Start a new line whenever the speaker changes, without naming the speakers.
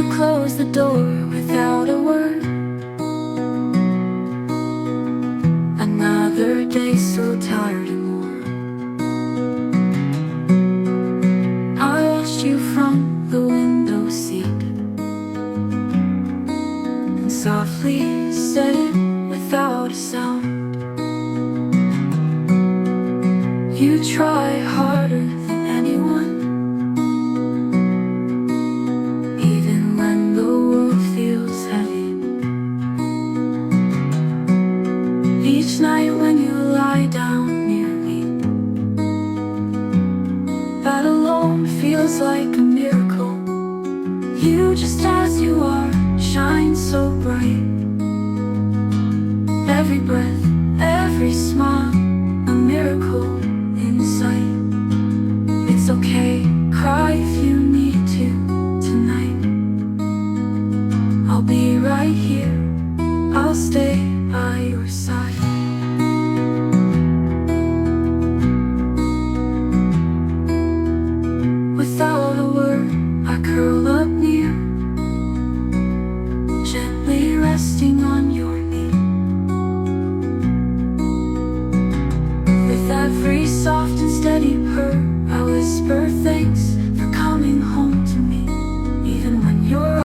You close the door without a word. Another day so tired and worn. I watched you from the window seat and softly said it without a sound. You try harder than anyone, even when the world feels heavy. Each night when you lie down near me, that alone feels like a miracle. You just as you are, shine so bright. Every breath, every smile, a miracle in sight. It's okay, cry if you need to tonight. I'll be right here, I'll stay by your side. Without a word, I curl up near, gently resting on your knee. With every soft and steady purr, I whisper thanks